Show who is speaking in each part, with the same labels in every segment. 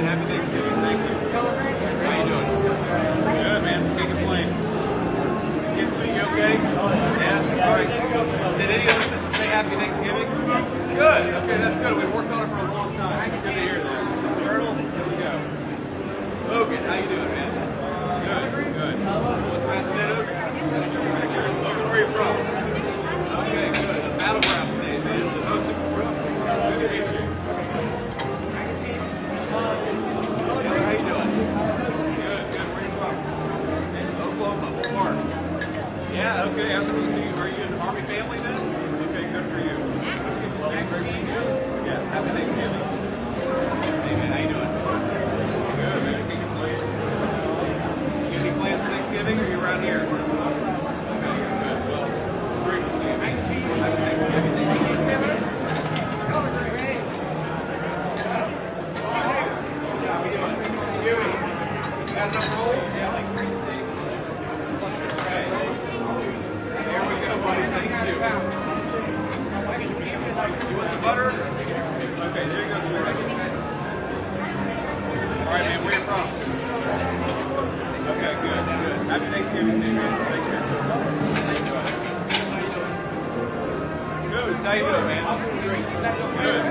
Speaker 1: Happy around here? Okay, good. Well, great to see you. Thank you. Got enough rolls? Yeah, like 3 steaks. Okay. There we go, buddy. Thank you. You want some butter? Okay, there you go, sweetheart. All right, man, where you from? Okay, good, good. Happy Thanksgiving to you, man. Take care. Good. How you doing, man? Good.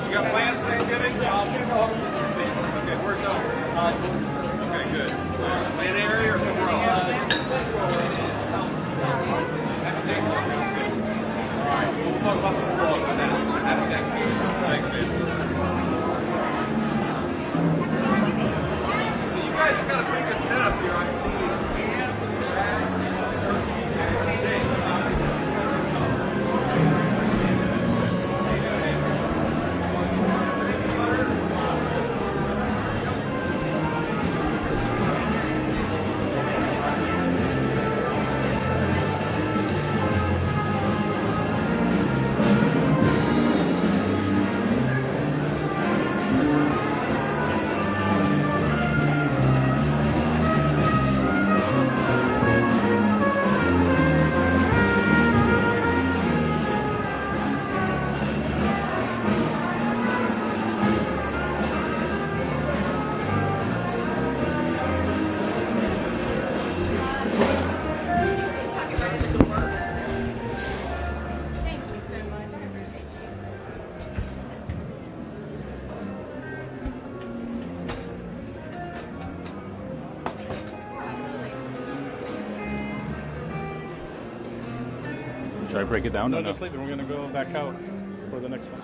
Speaker 1: You got plans for Thanksgiving? Okay, where's home? Okay, good. Atlanta area or somewhere else? All right, we'll talk about the frog with that. Happy Thanksgiving. Thanks, man. So you guys have got a pretty good setup here. I'm seeing ham, rat, turkey, and steak.
Speaker 2: Should I break it down?
Speaker 3: No, just leave it. We're going to go back out for the next one.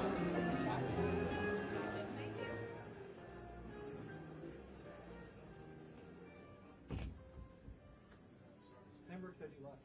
Speaker 4: Sandberg said you left.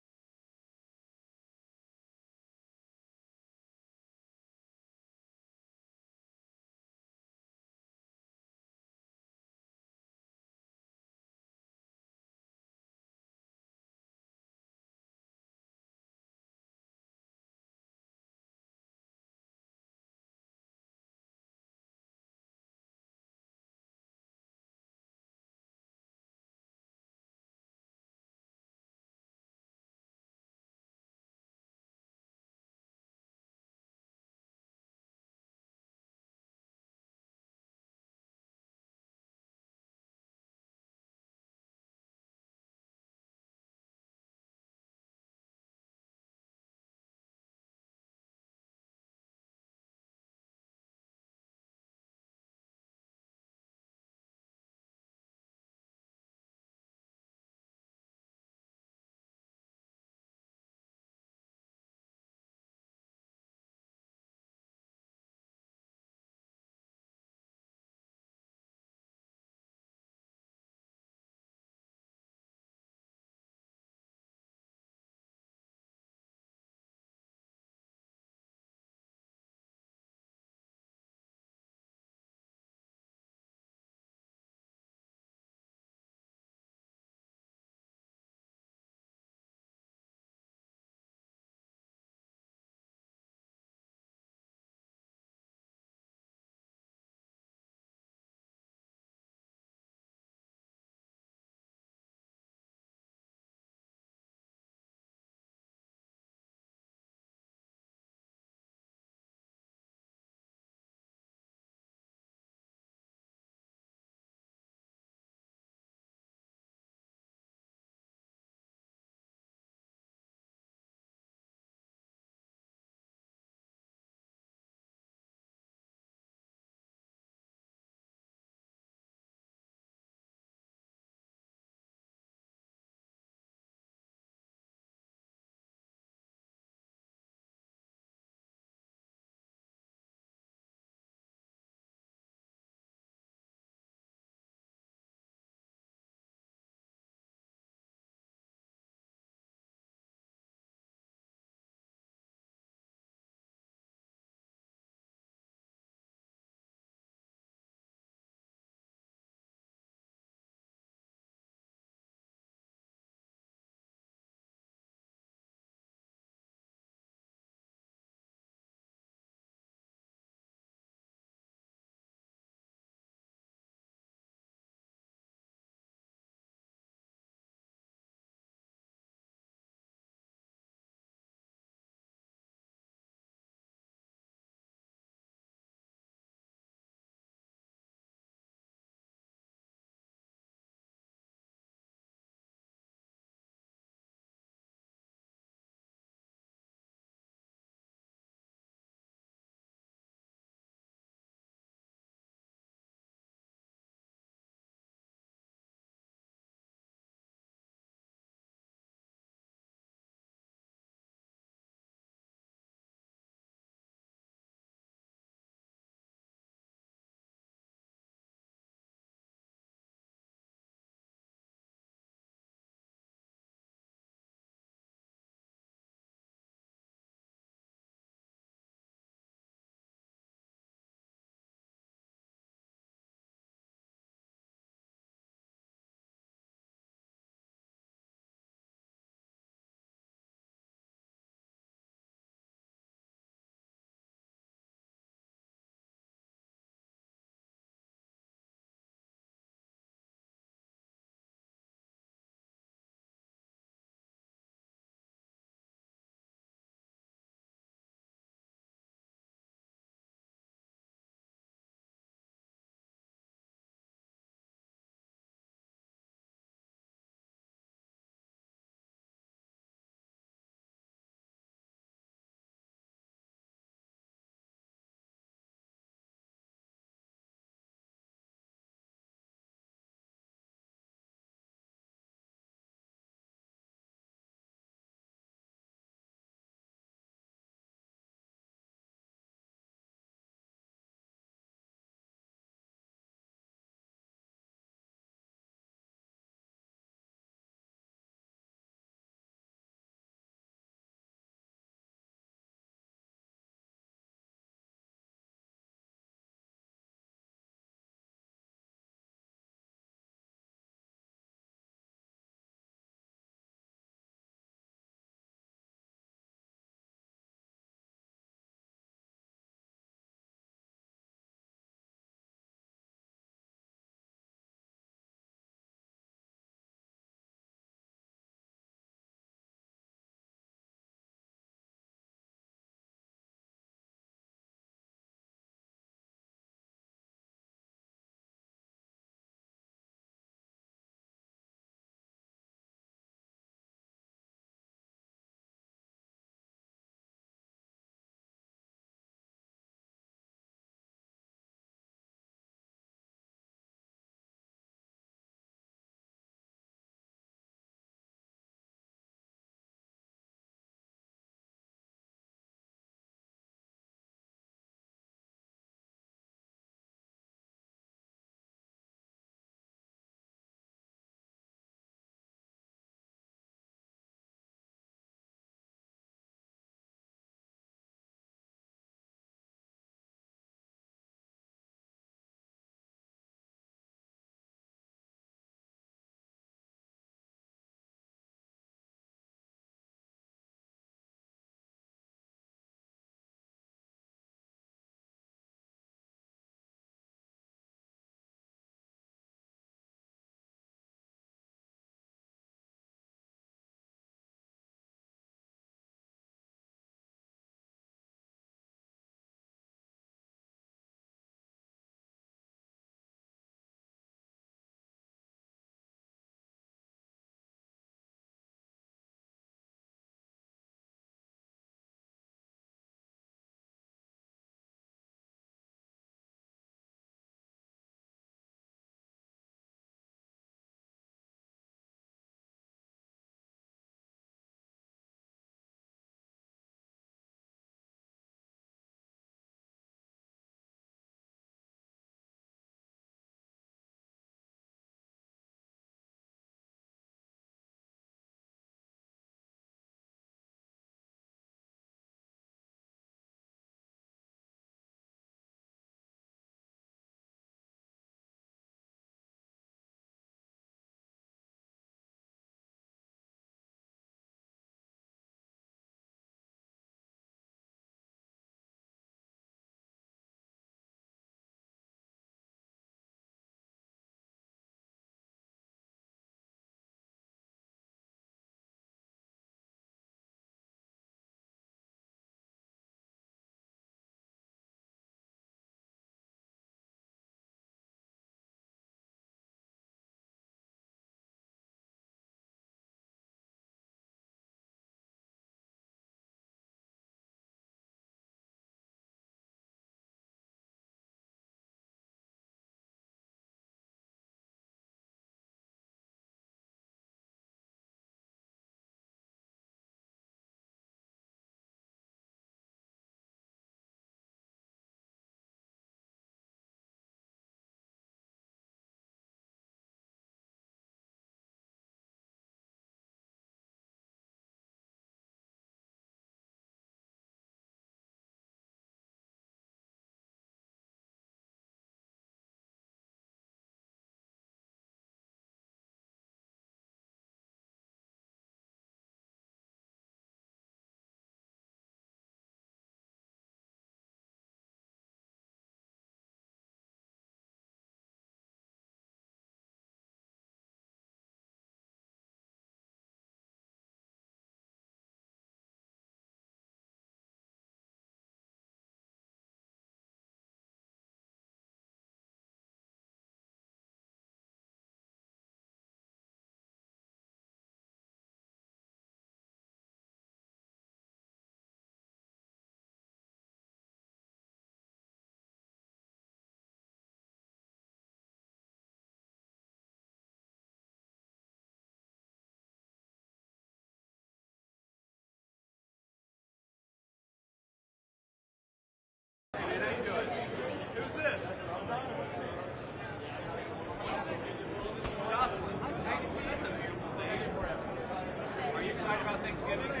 Speaker 1: Thanksgiving?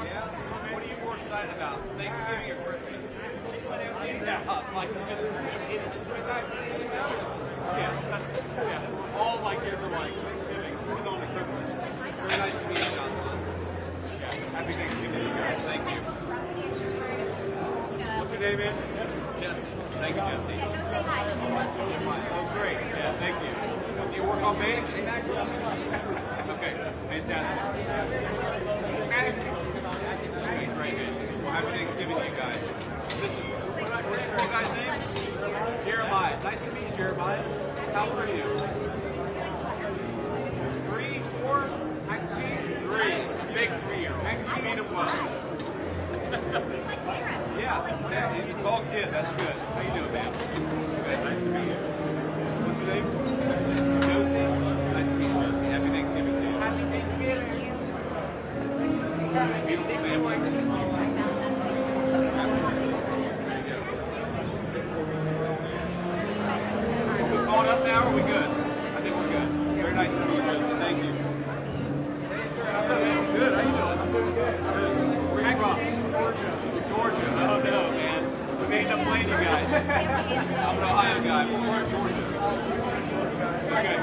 Speaker 1: Yeah? What are you more excited about? Thanksgiving or Christmas? Yeah, my goodness. Yeah, all my kids are like, Thanksgiving, we're going to Christmas. Very nice to meet you, Jocelyn. Yeah, happy Thanksgiving to you guys. Thank you. What's your name, man? Jesse. Thank you, Jesse. Oh, great. Yeah, thank you. Do you work on base? Okay, fantastic. Okay, great, man. Well, happy Thanksgiving to you guys. What's this little guy's name? Jeremiah. Nice to meet you, Jeremiah. How old are you? 3, 4? Mac and cheese? 3. Big 3-year-old. Mac and cheese. Meet him well. Yeah, he's a tall kid. That's good. How you doing, man? Good. Nice to meet you. What's your name? Josie. Nice to meet you, Josie. Happy Thanksgiving to you. Happy Thanksgiving. Beautiful family. Are we caught up now? Or are we good? I think we're good. Very nice to meet you, Josie. Thank you. What's up, man? Good. How you doing? Good. Where are you from? Georgia. Oh no, man. We may end up playing you guys. I'm an Ohio guy. We're in Georgia. Okay.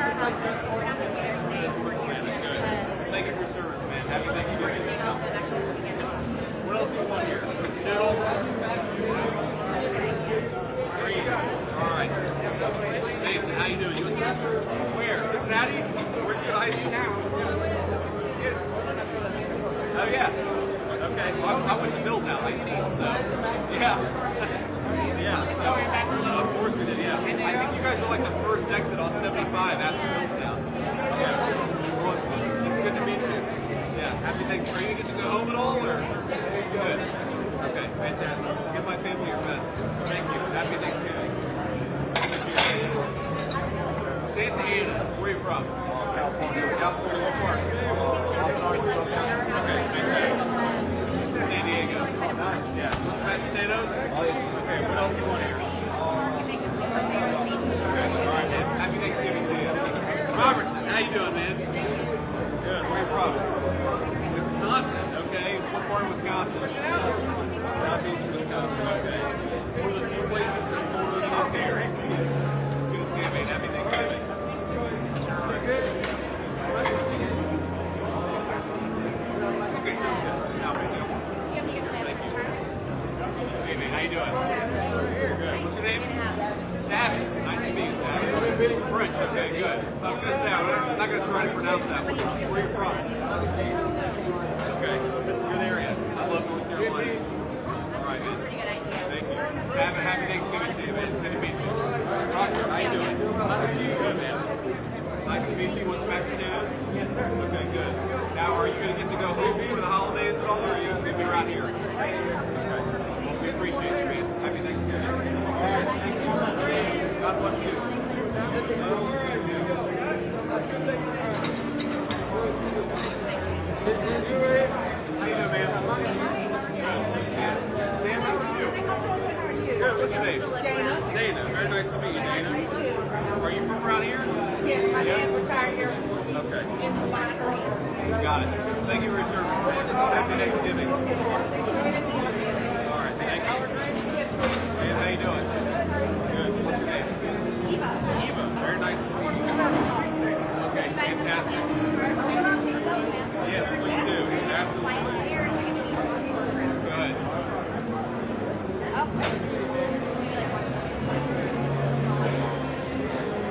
Speaker 1: Good. Thank you for your service, man. Happy Thanksgiving. What else do you want here? Noodles? Green. All right. Mason, how you doing? You where? Cincinnati? Where'd you go to high school? Oh yeah. Okay. Well, I went to Middletown, 19, so yeah. Yeah. So of course we did. Yeah. I think you guys are like the first exit on 75 after Middletown. Yeah. Well, it's good to meet you. Yeah. Happy Thanksgiving. Are you get to go home at all, or good? Okay. Fantastic. Give my family your best. Thank you. Happy Thanksgiving. Santa Ana. Where are you from? California. California. What part? Okay. Fantastic. San Diego. Yeah. What's the mashed potatoes? Okay. What else do you want here? Okay. All right, man. Happy Thanksgiving to you. Robertson, how you doing, man? Good. Where are you from? Wisconsin. Okay. What part of Wisconsin? Southeastern Wisconsin. Okay. One of the few places that's more than this here. Good to see you, man. Happy Thanksgiving. Okay, sounds good. Now, man. Hey, man, how you doing? Good. What's your name? Savage. Nice to meet you, Savage. French. Okay, good. I was going to say, I'm not going to try to pronounce that. Where are you from? Okay, that's a good area. I love North Carolina. All right, man. Thank you. Savage, happy Thanksgiving to you, man. Good to meet you. Roger, how you doing? Good, man. Nice to meet you. What's the mashed potatoes? Yes, sir. Okay, good. Now, are you going to get to go home for the holidays at all, or are you going to be around here? Okay. Well, we appreciate you, man. Happy Thanksgiving. God bless you. All right, how you doing, man? Good. What's your name? Dana. Dana. Very nice to meet you, Dana. Are you from around here?
Speaker 5: Yes, I am retired here.
Speaker 1: Okay.
Speaker 5: In the
Speaker 1: Got it. Thank you for your service, man. Happy Thanksgiving. All right. Thank you. Hey, how you doing? Good. What's your name?
Speaker 5: Eva.
Speaker 1: Eva. Very nice to meet you. Okay. Fantastic. Yes, please do. Absolutely. Good.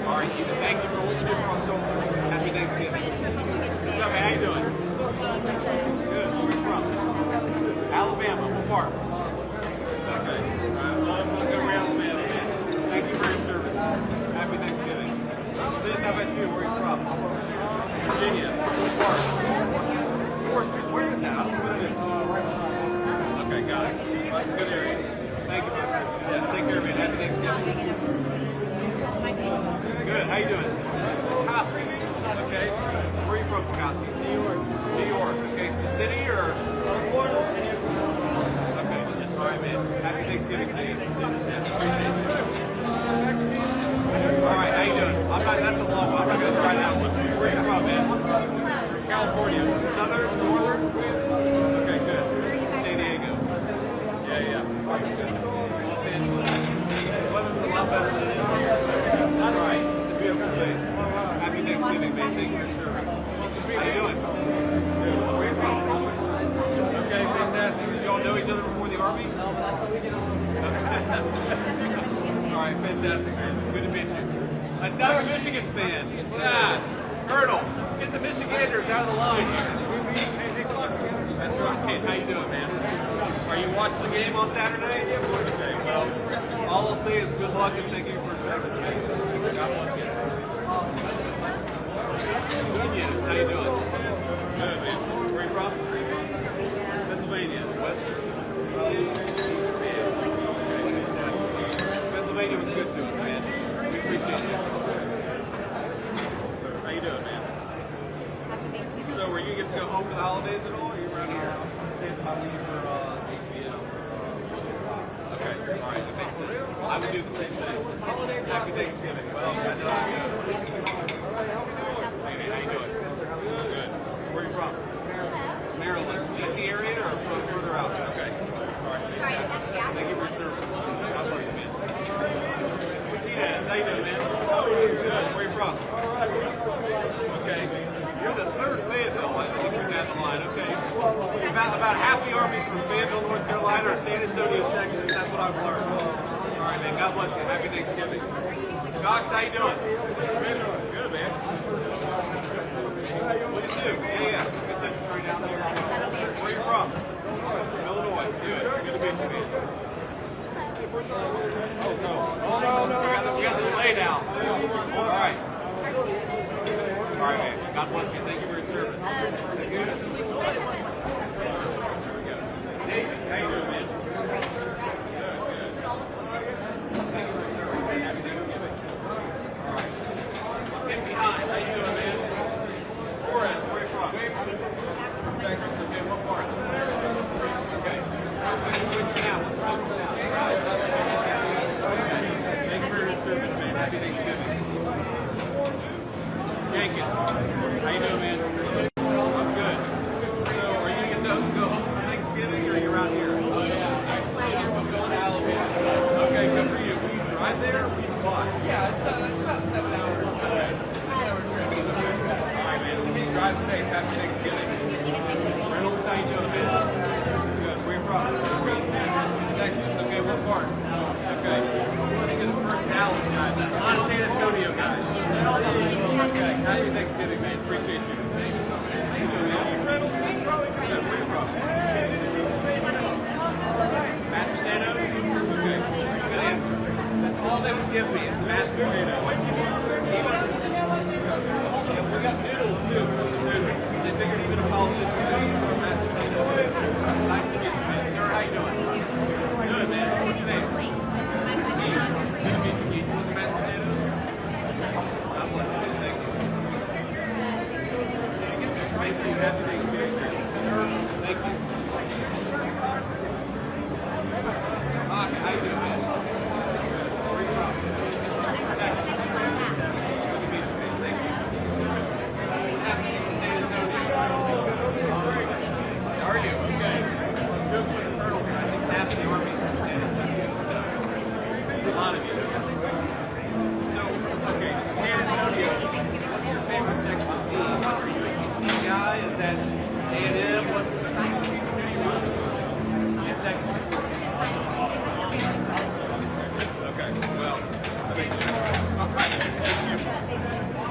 Speaker 1: All right, Eva. Thank you for what you do for us so much. Happy Thanksgiving. What's up, man? How you doing? Good. Where are you from? Alabama. What part? Okay. I love Montgomery, Alabama, man. Thank you for your service. Happy Thanksgiving. Smith, how about you? Where are you from? Virginia. What part? Forestry. Where is that? I don't know where that is. Okay, got it. That's a good area. Thank you, man. Yeah, take care, man. Happy Thanksgiving. Good. How you doing? Sikoski. Okay. Where are you from, Sikoski? New York. New York. Okay, so the city or? Okay. All right, man. Happy Thanksgiving to you. Yeah, appreciate you. All right, how you doing? That's a long one. I'm not going to try that one. Where are you from, man? California. Southern? Northern? That's good. All right, fantastic, man. Good to meet you. Another Michigan fan. Yeah. Colonel, get the Michiganders out of the line here. That's right. Hey, how you doing, man? Are you watching the game on Saturday? Okay, well, all I'll say is good luck and thank you for service. God bless you. Indians, how you doing? Good, man. Where are you from? Pennsylvania. Western? Pennsylvania was good to us, man. We appreciate it. How you doing, man? So, are you get to go home for the holidays at all? Or are you around here? Okay, all right, that makes sense. I would do the same thing. Happy Thanksgiving. Well, I know how it goes. Hey, man, how you doing? Good. Where are you from? Maryland. DC area or further out? Okay. All right. Thank you for your service. God bless you, man. Martinez, how you doing, man? Good. Where are you from? Okay. You're the third Fayetteville. I think we've got the line. Okay. About half the Army's from Fayetteville, North Carolina, or San Antonio, Texas. That's what I've learned. All right, man. God bless you. Happy Thanksgiving. Cox, how you doing? Good, man. What do you do? Yeah. I guess that's straight down there. Where are you from? Illinois. Good. Good to meet you, man. Oh, no. We got the delay now. All right. All right, man. God bless you. Thank you for your service. Good. David, how you doing, man? Good. Thank you for your service, man. Happy Thanksgiving. All right. Get behind. How you doing, man? Flores, where are you from? Texas. Okay, what part? Okay. Which town? What's close to town? Thank you for your service, man. Happy Thanksgiving. Jenkins, how you doing, man? I'm good. So, are you going to get to go home for Thanksgiving, or are you around here? Okay, good for you. Will you drive there, or will you fly?
Speaker 6: Yeah, it's about 7 hours.
Speaker 1: Okay. 7-hour trip. All right, man. Drive safe. Happy Thanksgiving. Reynolds, how you doing, man? Good. Where you from? Texas. Okay, what part? Okay. I think you're the first Dallas guys. That's not San Antonio guys. Okay. Happy Thanksgiving, man. Appreciate you. Thank you so much. How you doing, man? Reynolds. Good. Where you from? Mashed potatoes? Okay. Good answer. That's all they would give me is the mashed potatoes. We got noodles, too. Some noodles. They figured even a politician could support mashed potatoes. Nice to meet you, man. Sir, how you doing? Good, man. What's your name? Keith. Good to meet you, Keith. You want some mashed potatoes? God bless you, man. Thank you. Thank you. Happy Thanksgiving. Sir, thank you. Okay, how you doing, man? Good. Where are you from? Texas. Good to meet you, man. Thank you. Happy San Antonio. Are you? Okay. Good for the Colonels, and I think half the Army's from San Antonio, so a lot of you. So, okay, San Antonio, what's your favorite Texas team? Are you a team guy? Is that A&M? Who do you root for in Texas sports? Okay, well, that makes sense. All right, thank you.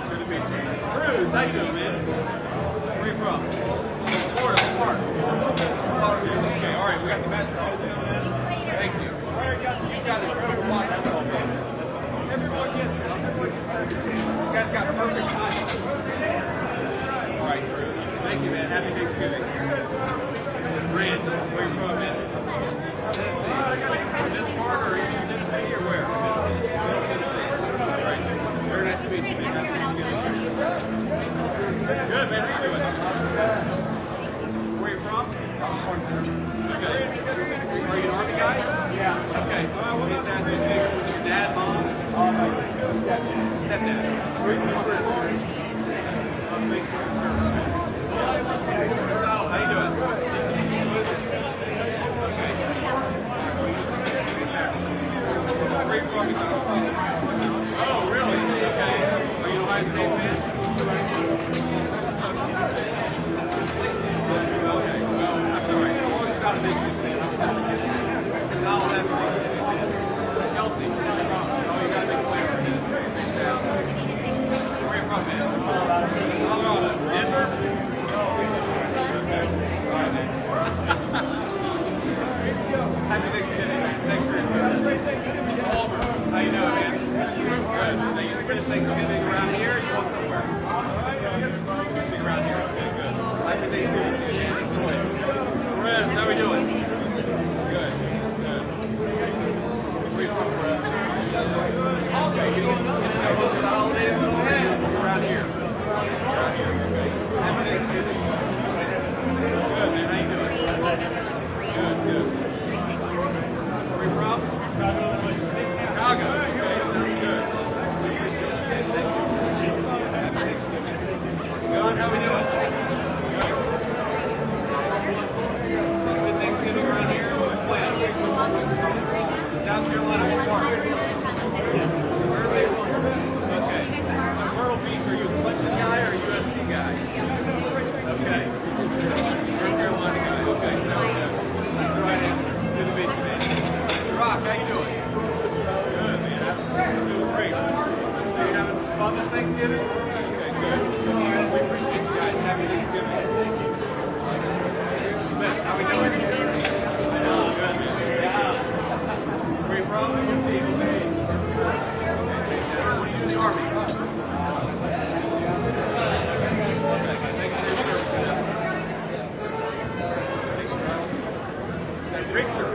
Speaker 1: Good to meet you. Bruce, how you doing, man? Where are you from? Florida, what part? Okay, all right, we got the match. Thank you. You've got an incredible watch football, man. Everyone gets it. This guy's got perfect timing. All right, Bruce. Thank you, man. Happy Thanksgiving. Grant, where are you from, man? Tennessee. This part or Eastern Tennessee or where? Tennessee. All right. Very nice to meet you, man. Happy Thanksgiving. Good, man. How you doing? Where are you from? Okay. Are you an Army guy? Yeah. Okay. Fantastic. So your dad, mom? Stepdad. How you doing? Okay. Good, good. Where are you from? Chicago. Okay, sounds good. John, how we doing? Good. It's been Thanksgiving around here. What's planned? South Carolina, what part? Where are they? Okay. So Myrtle Beach, are you a Clemson guy or a USC guy? Okay. North Carolina guy. Okay, sounds good. That's the right answer. Good to meet you, man. Rock, how you doing? Good, man. Doing great. So you having some fun this Thanksgiving? Okay, good. We appreciate you guys. Happy Thanksgiving. Smith, how we doing? Good, man. Where are you from? Okay. What do you do in the Army? Victor.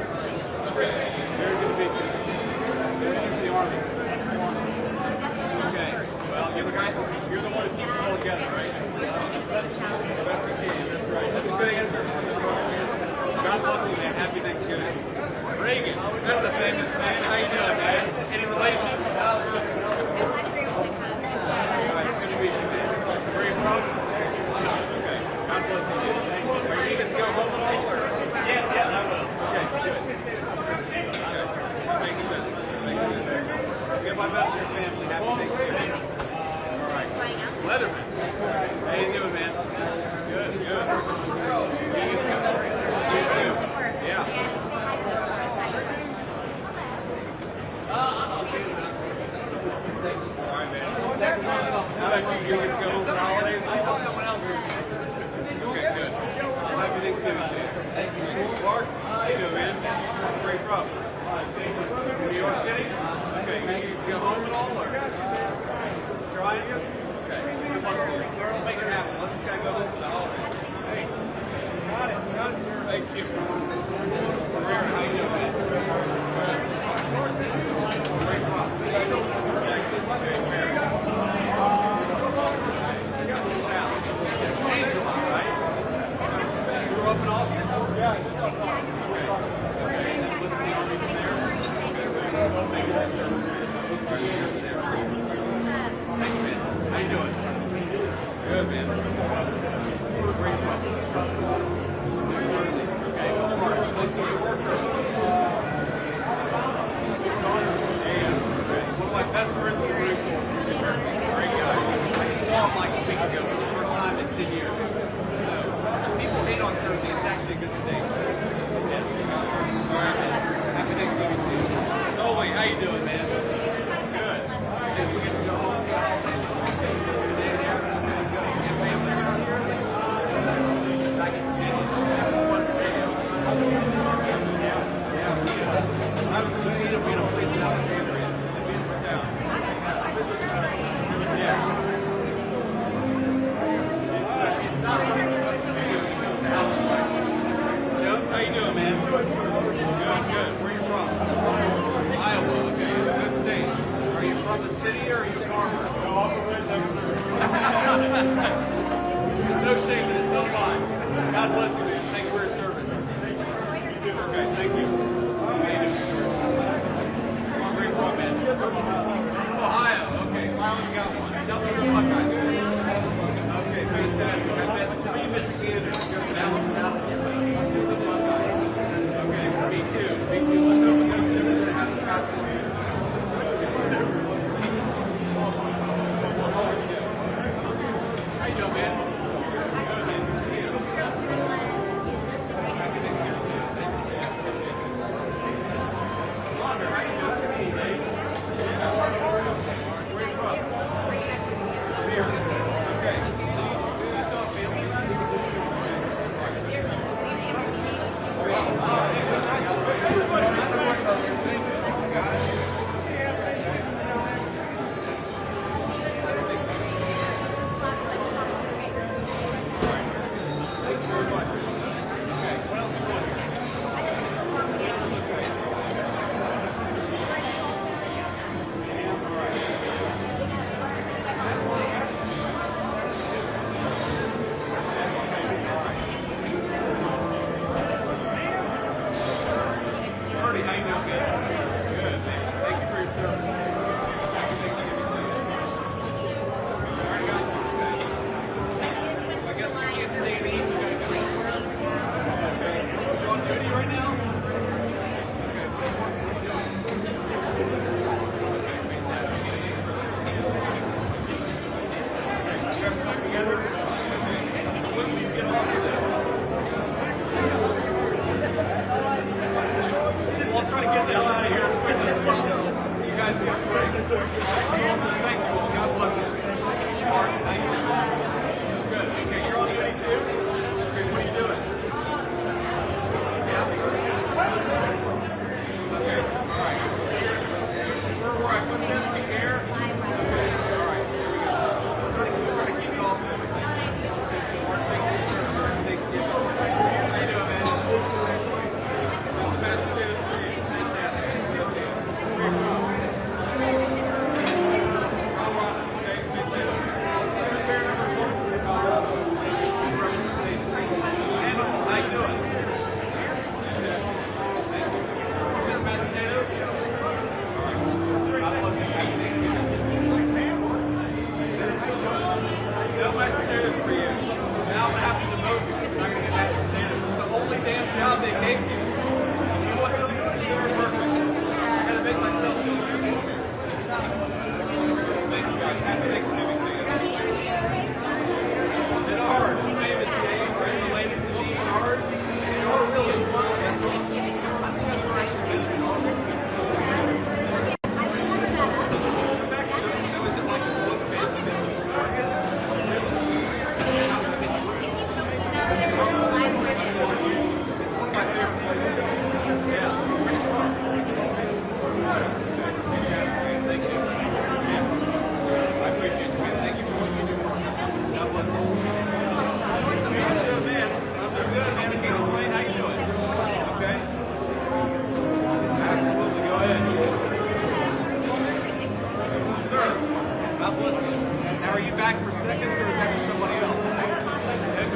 Speaker 1: Very good to meet you. The Army. Okay. Well, you're the the one who keeps it all together, right? As best you can. That's right. That's a good answer. God bless you, man. Happy Thanksgiving. Reagan. That's a famous man. How you doing, man? Any relation? All right. It's good to meet you, man. Where are you from? Okay. God bless you, man. Thank you. Are you going to go home at all? Or? Yeah, I will. Okay, good. Okay. Makes sense. Makes sense. Give my best to your family. Happy Thanksgiving. All right. Leatherman. How you doing, man? Good, good. You too. Yeah. All right, man. How about you? You get to go home for the holidays? Okay, good. Happy Thanksgiving to you. Clark, how you doing, man? Where are you from? New York City? Okay, you need to go home at all, or? Trying? Okay, good luck to you. Make it happen. Let this guy go home for the holidays. Hey. Got it, sir. Thank you. Career, how you doing, man? Good. Where are you from? Texas? Okay, very good. It's changed a lot, right? You grew up in Austin? Yeah, just outside. Okay. Okay, and then listen to the Army from there? Okay, good. Thank you for the service, man. Sorry to hear over there. Thank you, man. How you doing? Good, man. Where are you from? New Jersey. Okay, what part? Close to your work or? Yeah. One of my best friends is very cool. Great guy. I just saw him like a week ago for the first time in 10 years. So, people hate on Jersey. It's actually a good state. Yeah. All right, man. Happy Thanksgiving to you. Zoe, how you doing, man? Good. Did you get to go home? Stay there? Okay, good. You have family around here? Back in Virginia. West Virginia. Yeah. I was in Lucina, we had a place in Alexandria. It's a beautiful town. Yeah. It's not the house price. Jones, how you doing, man? Good, good. Where are you from? Iowa. Okay, good state. Are you from the city or are you a farmer? No, I'm a redneck, sir. There's no shame in it, so am I. God bless you, man. Thank you for your service. Thank you. Okay, thank you. How you doing, sir? Where are you from, man? Ohio. Okay, finally got one. Tell me your Buckeyes. Okay, fantastic. I bet 3 Michiganders go balance it out. Just some Buckeyes. Okay, me too. Me too. Let's hope it goes through to have the How you doing, man? Good, man. Good to see you. Happy Thanksgiving to you. Thank you.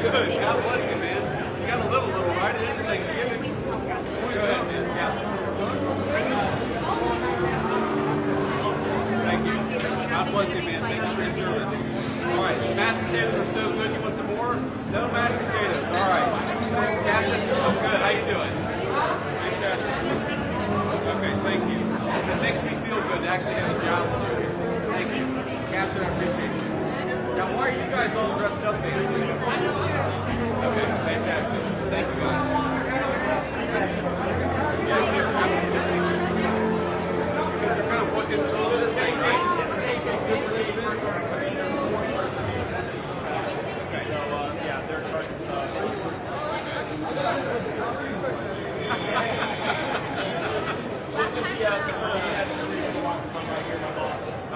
Speaker 1: Good. God bless you, man. You got to live a little, right? It is Thanksgiving. Go ahead, man. Yeah. Thank you. God bless you, man. Thank you for your service. All right. Mashed potatoes are so good. You want some more? No mashed potatoes. All right. Captain. Oh, good. How you doing? Fantastic. Okay. Thank you. It makes me feel good to actually have a job to do here. Thank you. Captain, I appreciate you. Now, why are you guys all dressed up, Vance? Okay, fantastic. Thank you, guys. Yes, sir. Absolutely. Because they're kind of working on this thing, right? Okay.
Speaker 3: Yeah, they're trying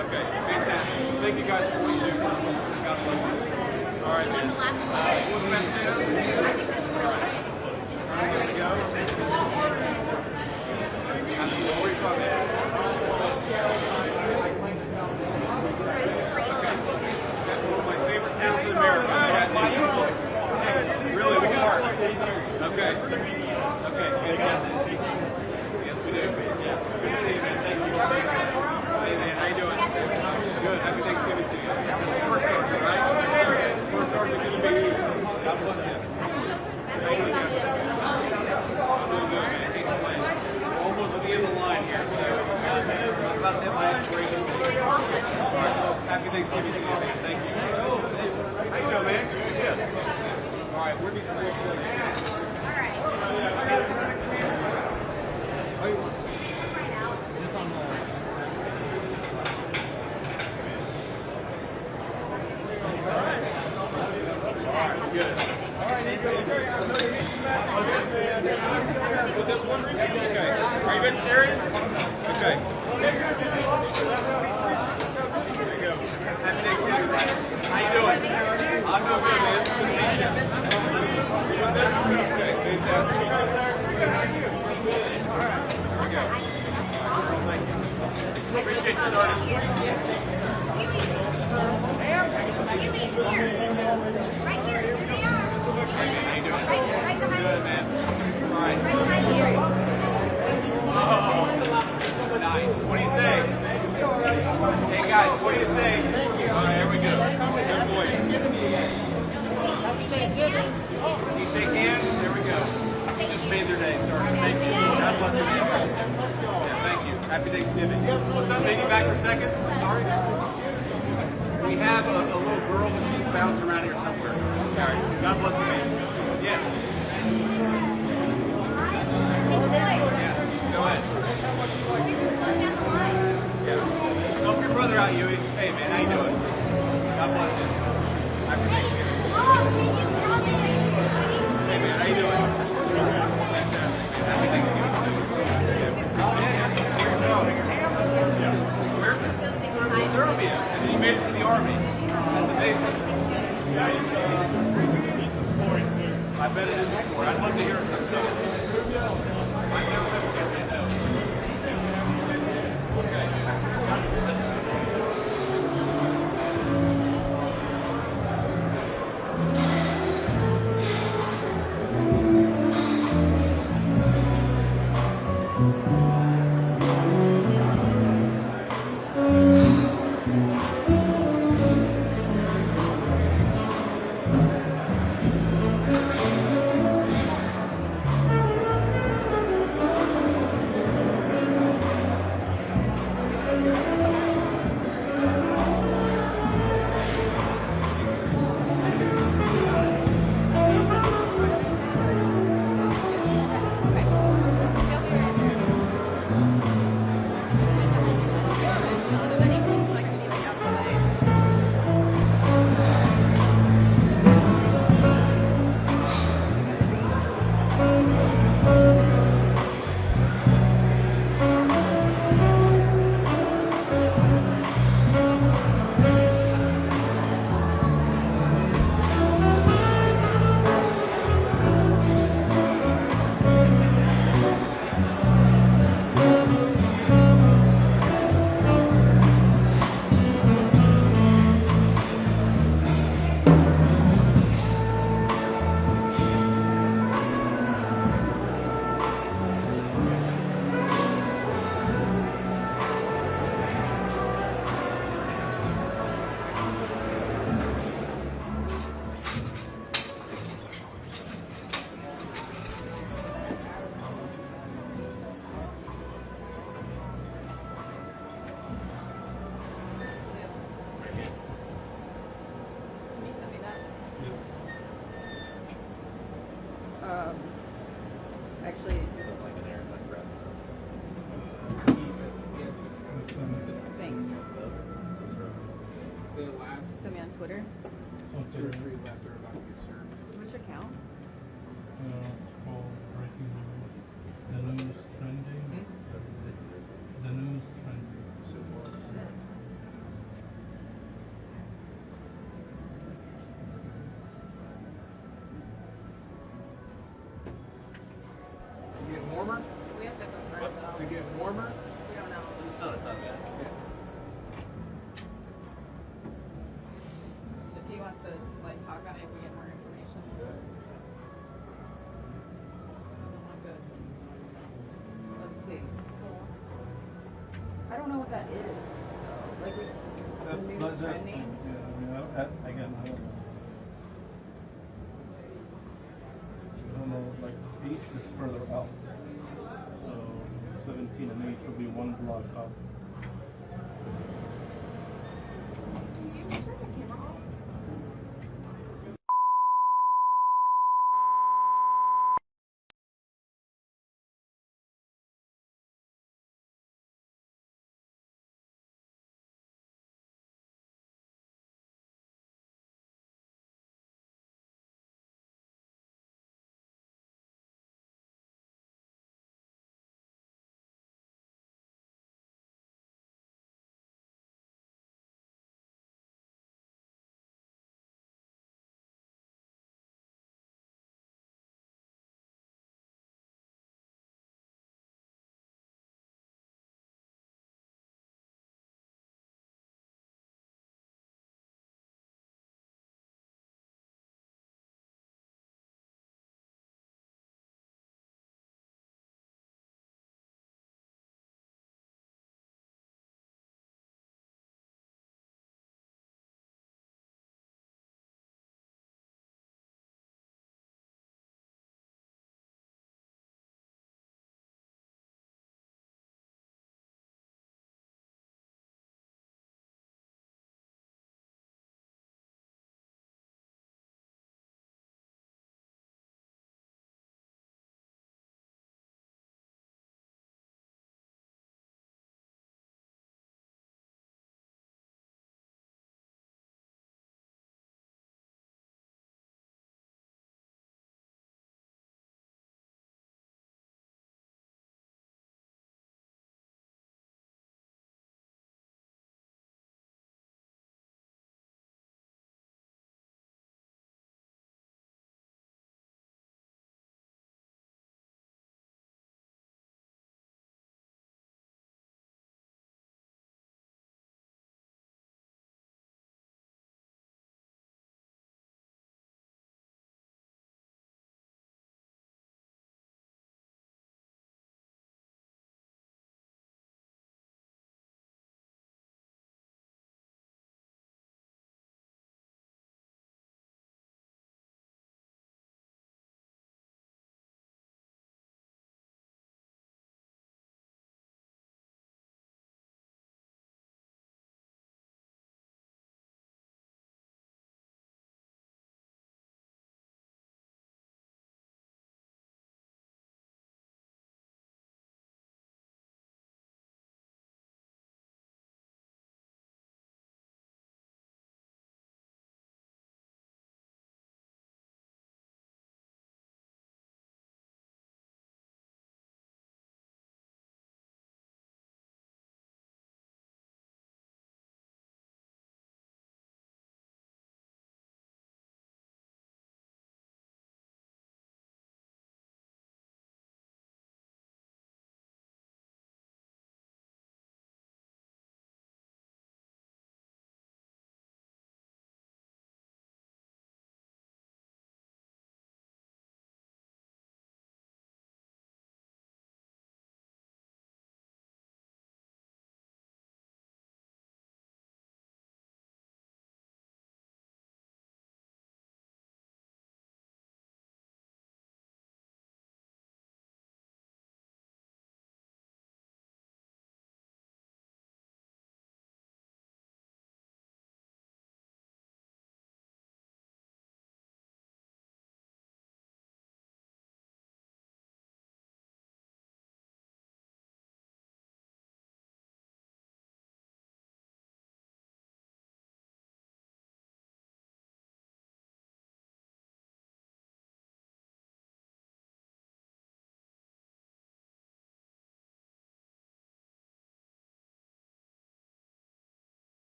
Speaker 1: Okay, fantastic. Thank you guys for what you do. God bless you. All right, man. What's the best potatoes? All right. There we go. Absolutely. Where are you from, man? Okay. That's one of my favorite towns in America. Really, what part? Okay. Okay, fantastic. Yes, we do. Yeah. Good to see you, man. Thank you. Hey, man, how you doing? Good. Happy Thanksgiving to you. This is first sergeant, right? First sergeant, good to meet you. God bless you. How you doing, Jeff? I'm doing good, man. Can't complain. Almost at the end of the line here, so I'm about to hit my expiration date. All right, well, happy Thanksgiving to you, man. Thank you. How you doing, man? Good. All right, where do you support for you?
Speaker 5: All right.
Speaker 1: Oh, you want? Good. All right, so this one? Okay. Are you vegetarian? Okay. There you go. Happy Thanksgiving, Brian. How you doing? I'm doing good, man. Good to meet you. You doing this? Okay, fantastic. There we go. Thank you. Appreciate you, Sergeant.
Speaker 5: Right here. Here they are.
Speaker 1: How you doing?
Speaker 5: Right behind
Speaker 1: Good,
Speaker 5: us.
Speaker 1: man. All right.
Speaker 5: Right behind you.
Speaker 1: Oh, nice. What do you say? Hey guys, what do you say? All right, here we go. Good voice. You shake hands? There we go. You just made their day, Sergeant. Thank you. God bless you, man. Yeah, thank you. Happy Thanksgiving. What's up, baby? Back for a second? Sorry. We have a little girl, but she's bouncing around here somewhere. All right. God bless you, man. Yes. Yes. Go ahead. Yeah. Help your brother out, Huey. Hey, man, how you doing? God bless you. Happy Thanksgiving. Hey, man, how you doing? Fantastic, man. Happy Thanksgiving to you. Where's it? Serbia. And then you made it to the Army. That's amazing. I bet it is a sport. I'd love to hear it sometime. I've never been to Serbia, no. Okay.
Speaker 7: Actually, thanks.
Speaker 8: The last
Speaker 7: Send me on Twitter.
Speaker 8: 2 or 3 left are about to get served.
Speaker 7: Which account?
Speaker 9: It's called Breaking News. The news trending. The news trending.
Speaker 8: So far. To get warmer?
Speaker 7: We have to go first.
Speaker 8: To get warmer?
Speaker 7: We don't know. If he wants to like talk on it, if we get more information. Doesn't look good. Let's see. I don't know what that is. Like we. News trending.
Speaker 9: Again, I don't know. Like H is further out. So 17 and H will be one block up.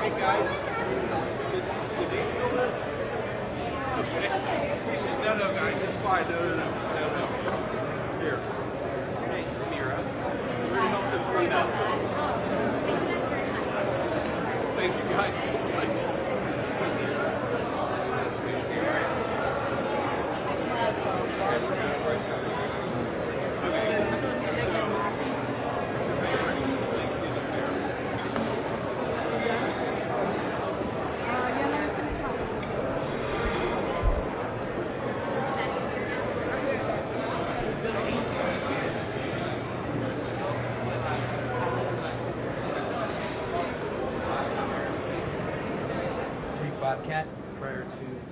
Speaker 1: Hey guys, did they spill this? Okay. We should, no, guys, it's fine. No. Here. Hey, Mira. We're gonna help them clean up. Thank you guys so much.
Speaker 8: Bobcat prior to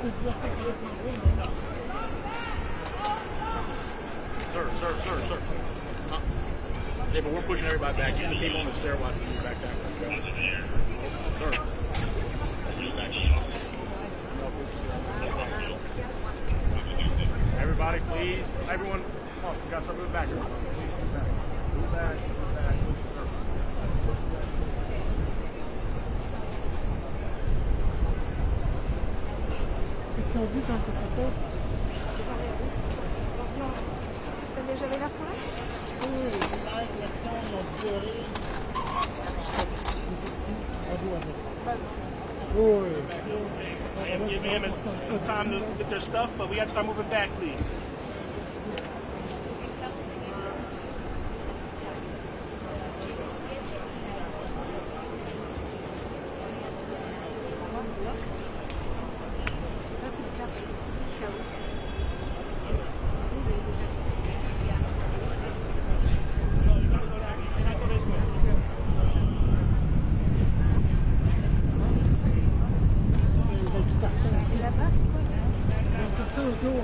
Speaker 10: Sir. Yeah, but we're pushing everybody back. You the people on the stairwells to move back down. Sir. Move back. Everybody, please. Everyone, come on. You got to start moving back. Move back. Move back. Sir.
Speaker 11: Qu'est-ce qu'on dit quand ça s'appelle?
Speaker 5: Ça a déjà l'air correct?
Speaker 11: Oui, les lives, la son, ils ont différé. Les sorties, à vous avec. Oui.
Speaker 10: I am giving him some time to get their stuff, but we have to start moving back, please.
Speaker 11: Personne autour.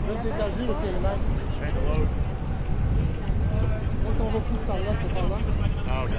Speaker 11: Là, dégager le périmètre. Donc, on va plus par là que par là.
Speaker 10: Oh, okay.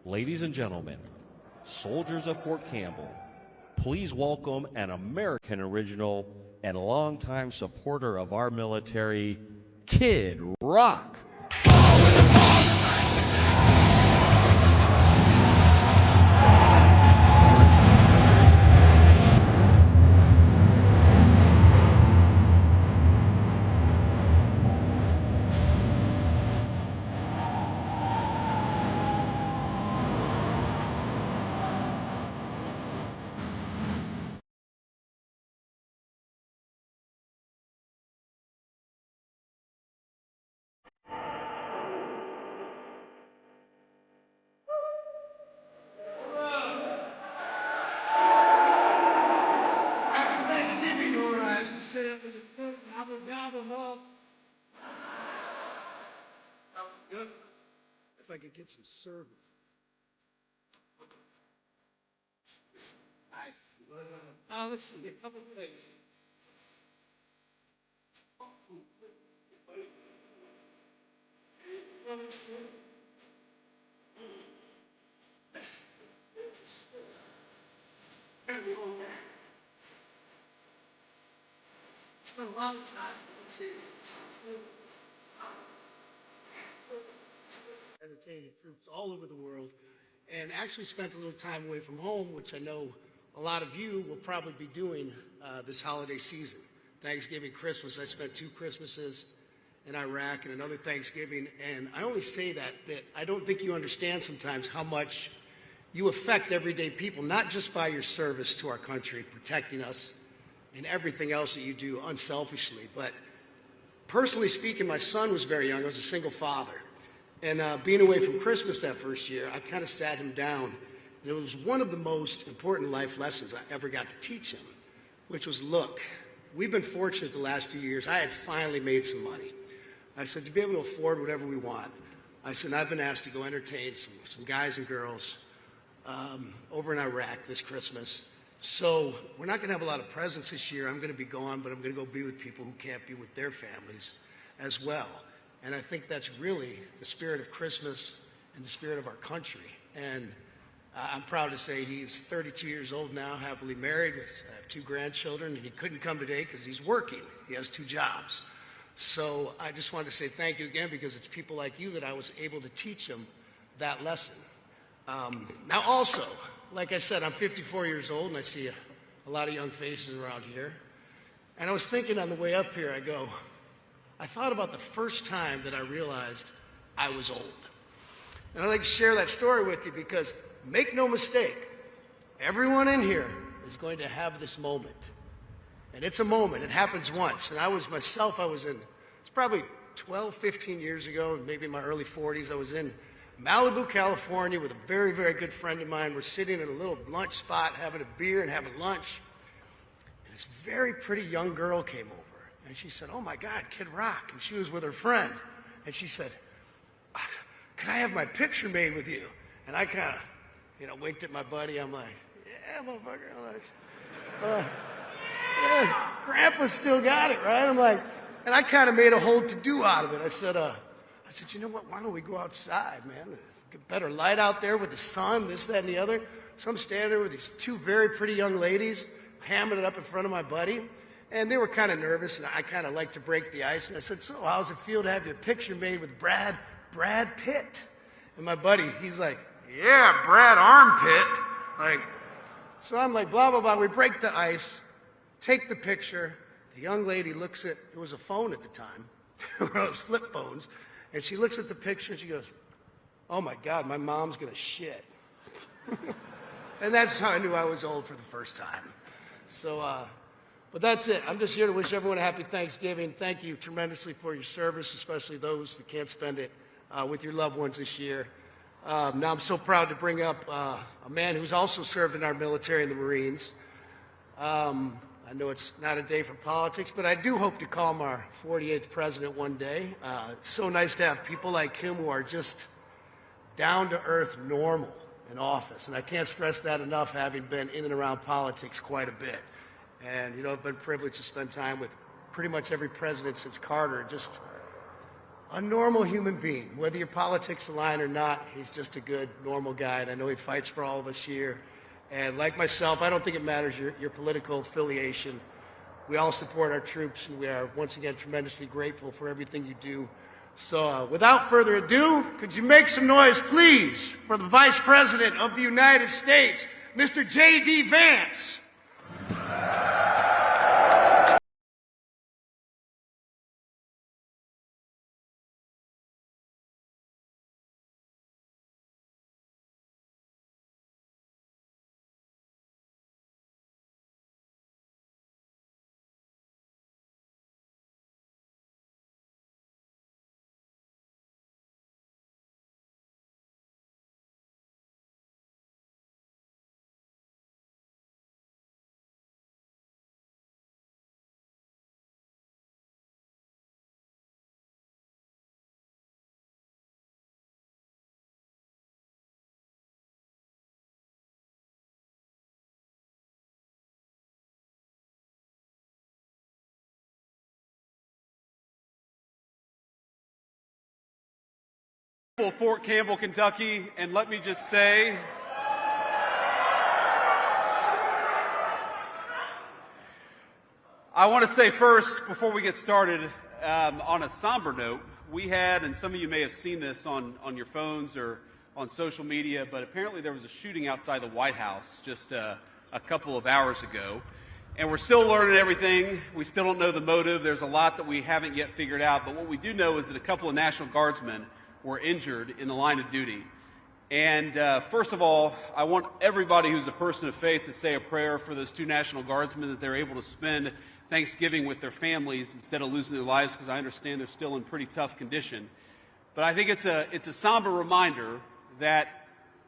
Speaker 12: Ladies and gentlemen, soldiers of Fort Campbell, please welcome an American original and longtime supporter of our military, Kid Rock.
Speaker 11: If I could get some service. Let's see, a couple of things. It's been a long time. Entertaining troops all over the world, and actually spent a little time away from home, which I know a lot of you will probably be doing this holiday season. Thanksgiving, Christmas, I spent 2 Christmases in Iraq and another Thanksgiving, and I only say that I don't think you understand sometimes how much you affect everyday people, not just by your service to our country, protecting us, and everything else that you do unselfishly, but personally speaking, my son was very young. I was a single father. And being away from Christmas that first year, I kind of sat him down. And it was one of the most important life lessons I ever got to teach him, which was, look, we've been fortunate the last few years. I had finally made some money. I said, to be able to afford whatever we want, I said, I've been asked to go entertain some guys and girls over in Iraq this Christmas. So we're not going to have a lot of presents this year. I'm going to be gone, but I'm going to go be with people who can't be with their families as well. And I think that's really the spirit of Christmas and the spirit of our country. And I'm proud to say he's 32 years old now, happily married, I have 2 grandchildren, and he couldn't come today because he's working. He has 2 jobs. So I just wanted to say thank you again, because it's people like you that I was able to teach him that lesson. Now also, like I said, I'm 54 years old, and I see a lot of young faces around here. And I was thinking on the way up here, I thought about the first time that I realized I was old. And I'd like to share that story with you because, make no mistake, everyone in here is going to have this moment. And it's a moment. It happens once. And it's probably 12, 15 years ago, maybe in my early 40s, I was in Malibu, California with a very, very good friend of mine. We're sitting at a little lunch spot having a beer and having lunch. And this very pretty young girl came over. And she said, oh my God, Kid Rock. And she was with her friend. And she said, can I have my picture made with you? And I kind of, winked at my buddy. I'm like, yeah, motherfucker. I'm like, yeah, Grandpa's still got it, right? I'm like, and I kind of made a whole to-do out of it. I said, you know what, why don't we go outside, man? Get better light out there with the sun, this, that, and the other. So I'm standing there with these 2 very pretty young ladies, hamming it up in front of my buddy. And they were kind of nervous, and I kind of like to break the ice. And I said, so how's it feel to have your picture made with Brad Pitt? And my buddy, he's like, yeah, Brad Armpit. So I'm like, blah, blah, blah. We break the ice, take the picture. The young lady looks at, it was a phone at the time, one of those flip phones. And she looks at the picture, and she goes, oh, my God, my mom's going to shit. And that's how I knew I was old for the first time. So, but that's it. I'm just here to wish everyone a happy Thanksgiving. Thank you tremendously for your service, especially those that can't spend it with your loved ones this year. Now I'm so proud to bring up a man who's also served in our military and the Marines. I know it's not a day for politics, but I do hope to call him our 48th president one day. It's so nice to have people like him who are just down-to-earth normal in office. And I can't stress that enough, having been in and around politics quite a bit. And, I've been privileged to spend time with pretty much every president since Carter. Just a normal human being. Whether your politics align or not, he's just a good, normal guy, and I know he fights for all of us here. And like myself, I don't think it matters your political affiliation. We all support our troops, and we are, once again, tremendously grateful for everything you do. So without further ado, could you make some noise, please, for the Vice President of the United States, Mr. J.D. Vance.
Speaker 1: Fort Campbell, Kentucky, and let me just say, I want to say first, before we get started, on a somber note, we had, and some of you may have seen this on your phones or on social media, but apparently there was a shooting outside the White House just a couple of hours ago. And we're still learning everything. We still don't know the motive. There's a lot that we haven't yet figured out, but what we do know is that a couple of National Guardsmen were injured in the line of duty. And first of all, I want everybody who's a person of faith to say a prayer for those two National Guardsmen, that they're able to spend Thanksgiving with their families instead of losing their lives, because I understand they're still in pretty tough condition. But I think it's a somber reminder that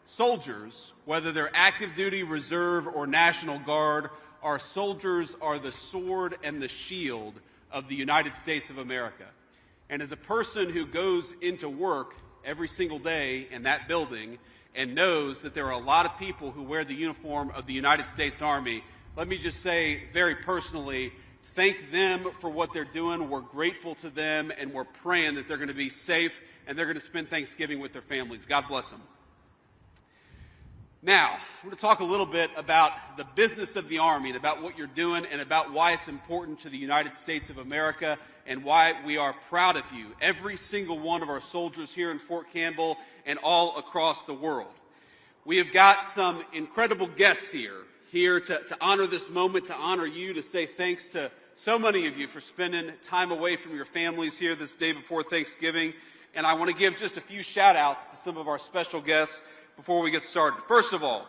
Speaker 1: soldiers, whether they're active duty, reserve, or National Guard, our soldiers are the sword and the shield of the United States of America. And as a person who goes into work every single day in that building and knows that there are a lot of people who wear the uniform of the United States Army, let me just say very personally, thank them for what they're doing. We're grateful to them, and we're praying that they're going to be safe and they're going to spend Thanksgiving with their families. God bless them. Now, I'm going to talk a little bit about the business of the Army and about what you're doing and about why it's important to the United States of America and why we are proud of you, every single one of our soldiers here in Fort Campbell and all across the world. We have got some incredible guests here to honor this moment, to honor you, to say thanks to so many of you for spending time away from your families here this day before Thanksgiving. And I want to give just a few shout-outs to some of our special guests before we get started. First of all,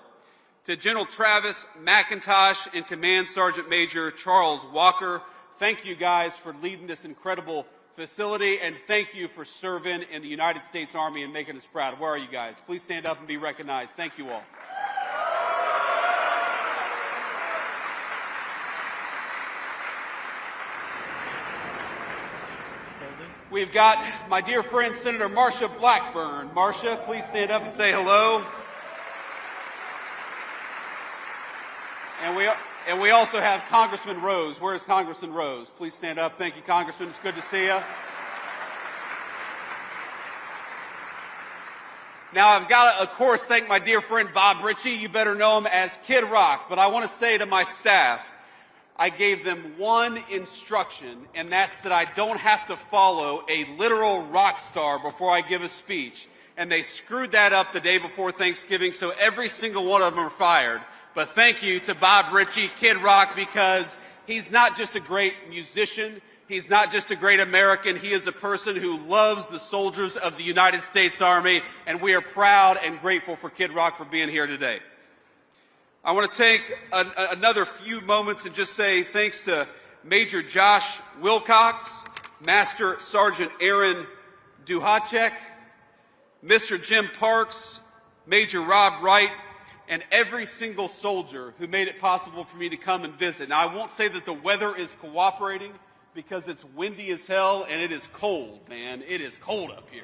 Speaker 1: to General Travis McIntosh and Command Sergeant Major Charles Walker, thank you guys for leading this incredible facility, and thank you for serving in the United States Army and making us proud. Where are you guys? Please stand up and be recognized. Thank you all. We've got my dear friend, Senator Marsha Blackburn. Marsha, please stand up and say hello. And we also have Congressman Rose. Where is Congressman Rose? Please stand up. Thank you, Congressman. It's good to see you. Now, I've got to, of course, thank my dear friend Bob Ritchie. You better know him as Kid Rock. But I want to say to my staff, I gave them one instruction, and that's that I don't have to follow a literal rock star before I give a speech. And they screwed that up the day before Thanksgiving, so every single one of them are fired. But thank you to Bob Ritchie, Kid Rock, because he's not just a great musician, he's not just a great American, he is a person who loves the soldiers of the United States Army, and we are proud and grateful for Kid Rock for being here today. I want to take another few moments and just say thanks to Major Josh Wilcox, Master Sergeant Aaron Duhacek, Mr. Jim Parks, Major Rob Wright, and every single soldier who made it possible for me to come and visit. Now, I won't say that the weather is cooperating because it's windy as hell and it is cold, man. It is cold up here.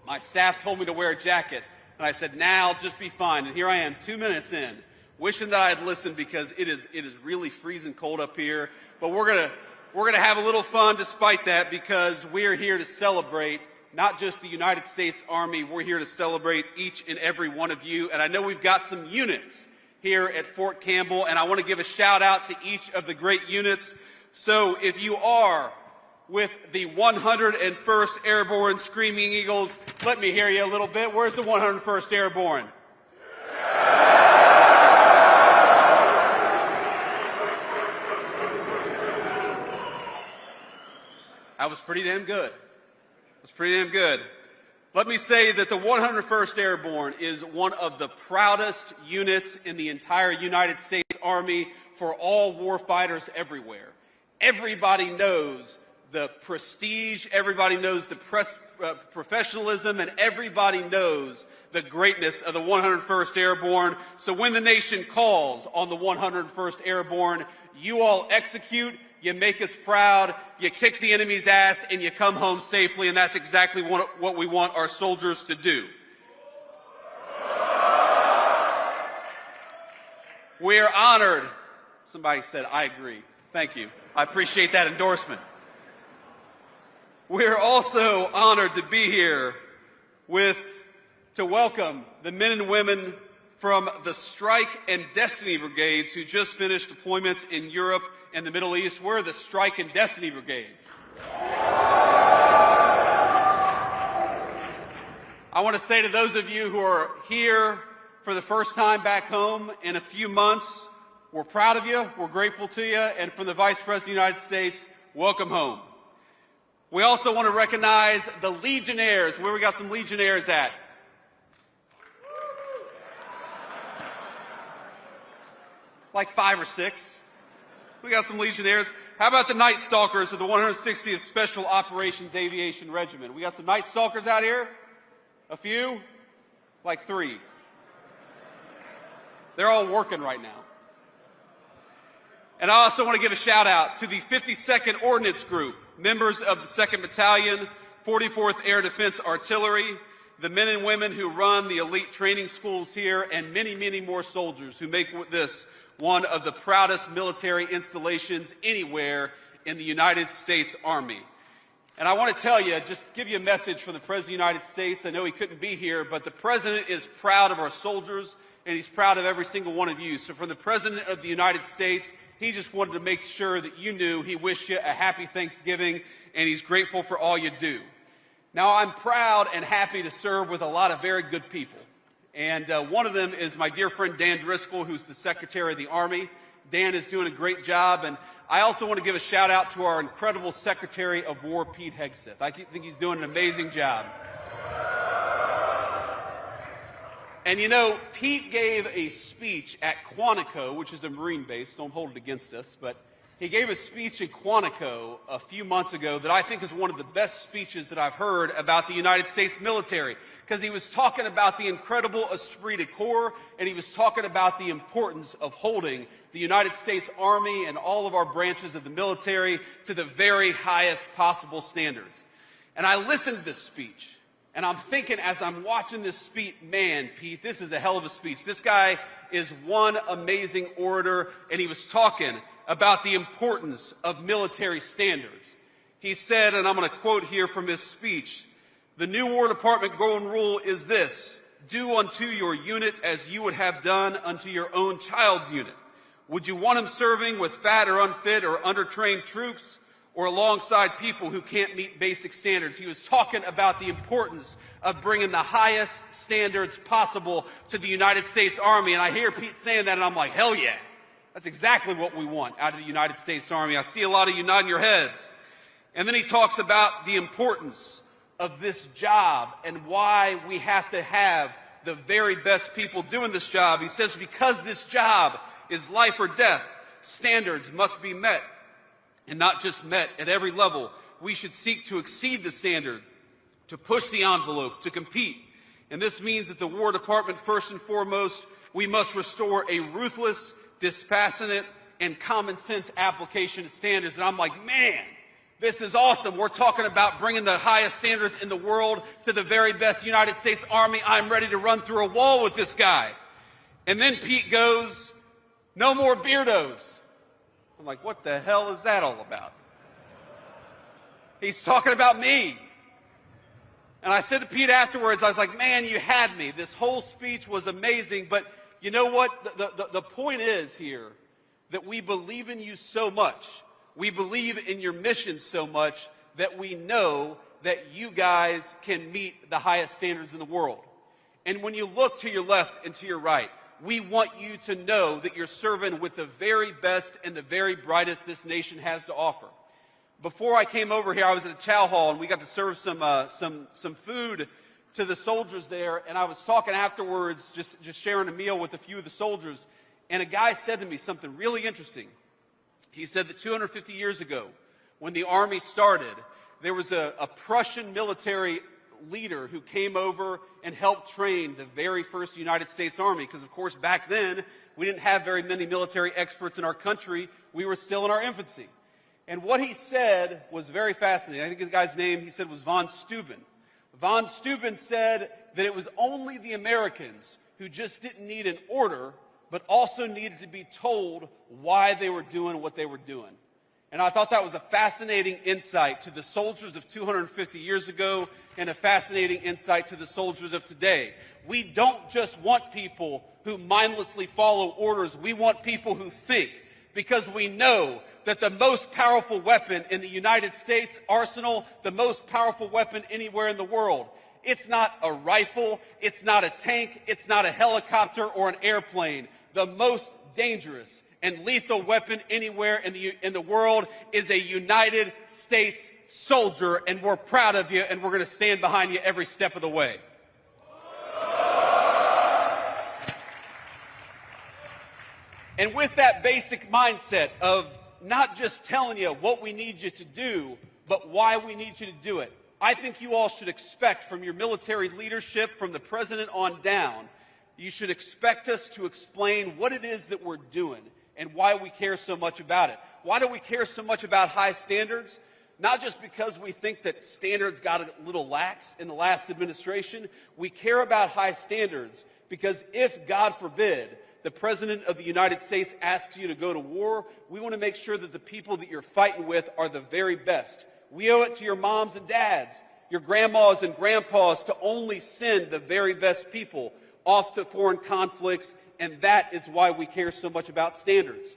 Speaker 1: My staff told me to wear a jacket. And I said, nah, I'll just be fine. And here I am, 2 minutes in, wishing that I had listened because it is really freezing cold up here. But we're we're going to have a little fun despite that, because we're here to celebrate not just the United States Army, we're here to celebrate each and every one of you. And I know we've got some units here at Fort Campbell, and I want to give a shout out to each of the great units. So if you are with the 101st Airborne Screaming Eagles, let me hear you a little bit. Where's the 101st Airborne? That was pretty damn good. That's pretty damn good. Let me say that the 101st Airborne is one of the proudest units in the entire United States Army for all warfighters everywhere. Everybody knows the prestige, everybody knows the professionalism, and everybody knows the greatness of the 101st Airborne. So when the nation calls on the 101st Airborne, you all execute, you make us proud, you kick the enemy's ass, and you come home safely, and that's exactly what we want our soldiers to do. We're honored. Somebody said, I agree. Thank you. I appreciate that endorsement. We're also honored to be here to welcome the men and women from the Strike and Destiny Brigades who just finished deployments in Europe and the Middle East. We're the Strike and Destiny Brigades. I want to say to those of you who are here for the first time back home in a few months, we're proud of you, we're grateful to you, and from the Vice President of the United States, welcome home. We also want to recognize the Legionnaires. Where we got some Legionnaires at? Like 5 or 6. We got some Legionnaires. How about the Night Stalkers of the 160th Special Operations Aviation Regiment? We got some Night Stalkers out here? A few? Like 3. They're all working right now. And I also want to give a shout out to the 52nd Ordnance Group, members of the 2nd Battalion, 44th Air Defense Artillery, the men and women who run the elite training schools here, and many, many more soldiers who make this one of the proudest military installations anywhere in the United States Army. And I want to tell you, just give you a message from the President of the United States. I know he couldn't be here, but the President is proud of our soldiers, and he's proud of every single one of you. So from the President of the United States, he just wanted to make sure that you knew he wished you a happy Thanksgiving, and he's grateful for all you do. Now, I'm proud and happy to serve with a lot of very good people. And one of them is my dear friend Dan Driscoll, who's the Secretary of the Army. Dan is doing a great job. And I also want to give a shout out to our incredible Secretary of War, Pete Hegseth. I think he's doing an amazing job. And you know, Pete gave a speech at Quantico, which is a Marine base. Don't hold it against us, but he gave a speech in Quantico a few months ago that I think is one of the best speeches that I've heard about the United States military, because he was talking about the incredible esprit de corps, and he was talking about the importance of holding the United States Army and all of our branches of the military to the very highest possible standards. And I listened to this speech, and I'm thinking as I'm watching this speech, man, Pete, this is a hell of a speech. This guy is one amazing orator, and he was talking about the importance of military standards. He said, and I'm going to quote here from his speech, "The new War Department golden rule is this: do unto your unit as you would have done unto your own child's unit. Would you want him serving with fat or unfit or undertrained troops, or alongside people who can't meet basic standards?" He was talking about the importance of bringing the highest standards possible to the United States Army. And I hear Pete saying that, and I'm like, hell yeah. That's exactly what we want out of the United States Army. I see a lot of you nodding your heads. And then he talks about the importance of this job and why we have to have the very best people doing this job. He says, because this job is life or death, standards must be met. And not just met at every level. We should seek to exceed the standard, to push the envelope, to compete. And this means that the War Department, first and foremost, we must restore a ruthless, dispassionate, and common sense application of standards. And I'm like, man, this is awesome. We're talking about bringing the highest standards in the world to the very best United States Army. I'm ready to run through a wall with this guy. And then Pete goes, no more beardos. I'm like, what the hell is that all about? He's talking about me. And I said to Pete afterwards, I was like, man, you had me. This whole speech was amazing. But you know what? The point is here that we believe in you so much. We believe in your mission so much that we know that you guys can meet the highest standards in the world. And when you look to your left and to your right, we want you to know that you're serving with the very best and the very brightest this nation has to offer. Before I came over here, I was at the chow hall, and we got to serve some food to the soldiers there. And I was talking afterwards, just sharing a meal with a few of the soldiers. And a guy said to me something really interesting. He said that 250 years ago, when the Army started, there was a Prussian military leader who came over and helped train the very first United States Army. Because, of course, back then, we didn't have very many military experts in our country. We were still in our infancy. And what he said was very fascinating. I think the guy's name, he said, was Vance. Vance said that it was only the Americans who just didn't need an order, but also needed to be told why they were doing what they were doing. And I thought that was a fascinating insight to the soldiers of 250 years ago and a fascinating insight to the soldiers of today. We don't just want people who mindlessly follow orders. We want people who think, because we know that the most powerful weapon in the United States arsenal, the most powerful weapon anywhere in the world, it's not a rifle, it's not a tank, it's not a helicopter or an airplane. The most dangerous and lethal weapon anywhere in the world is a United States soldier, and we're proud of you, and we're going to stand behind you every step of the way. And with that basic mindset of not just telling you what we need you to do, but why we need you to do it, I think you all should expect from your military leadership, from the president on down, you should expect us to explain what it is that we're doing and why we care so much about it. Why do we care so much about high standards? Not just because we think that standards got a little lax in the last administration. We care about high standards because if, God forbid, the President of the United States asks you to go to war, we want to make sure that the people that you're fighting with are the very best. We owe it to your moms and dads, your grandmas and grandpas, to only send the very best people off to foreign conflicts, and that is why we care so much about standards.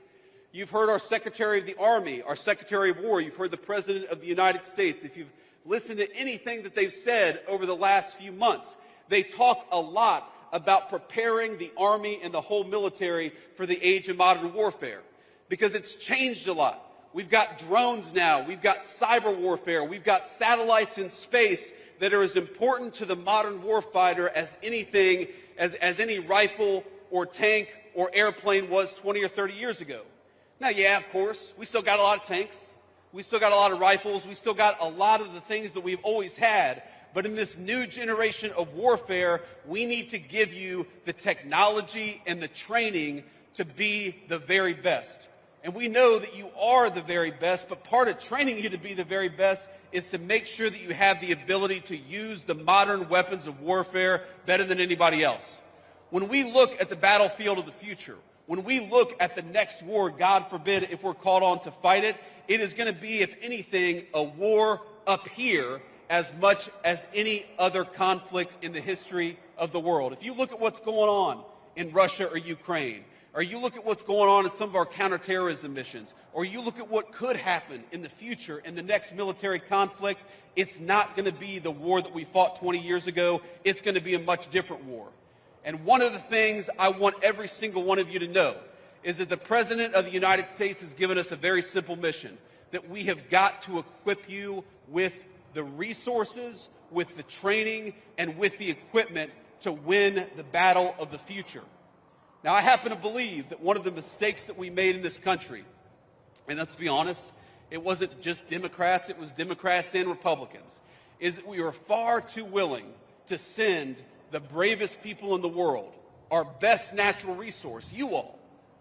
Speaker 1: You've heard our Secretary of the Army, our Secretary of War. You've heard the President of the United States. If you've listened to anything that they've said over the last few months, they talk a lot about preparing the Army and the whole military for the age of modern warfare, because it's changed a lot. We've got drones now. We've got cyber warfare. We've got satellites in space that are as important to the modern warfighter as anything, as any rifle or tank or airplane was 20 or 30 years ago. Now, yeah, of course, we still got a lot of tanks. We still got a lot of rifles. We still got a lot of the things that we've always had. But in this new generation of warfare, we need to give you the technology and the training to be the very best. And we know that you are the very best, but part of training you to be the very best is to make sure that you have the ability to use the modern weapons of warfare better than anybody else. When we look at the battlefield of the future, when we look at the next war, God forbid, if we're called on to fight it, it is going to be, if anything, a war up here as much as any other conflict in the history of the world. If you look at what's going on in Russia or Ukraine, or you look at what's going on in some of our counterterrorism missions, or you look at what could happen in the future in the next military conflict, it's not going to be the war that we fought 20 years ago. It's going to be a much different war. And one of the things I want every single one of you to know is that the President of the United States has given us a very simple mission, that we have got to equip you with the resources, with the training, and with the equipment to win the battle of the future. Now, I happen to believe that one of the mistakes that we made in this country, and let's be honest, it wasn't just Democrats, it was Democrats and Republicans, is that we were far too willing to send the bravest people in the world, our best natural resource, you all,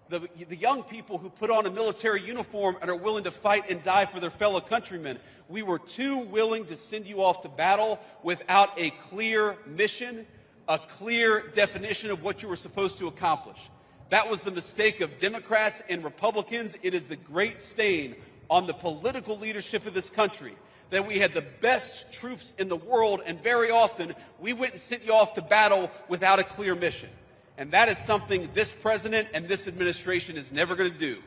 Speaker 1: the young people who put on a military uniform and are willing to fight and die for their fellow countrymen. We were too willing to send you off to battle without a clear mission, a clear definition of what you were supposed to accomplish. That was the mistake of Democrats and Republicans. It is the great stain on the political leadership of this country that we had the best troops in the world, and very often we went and sent you off to battle without a clear mission. And that is something this president and this administration is never going to do.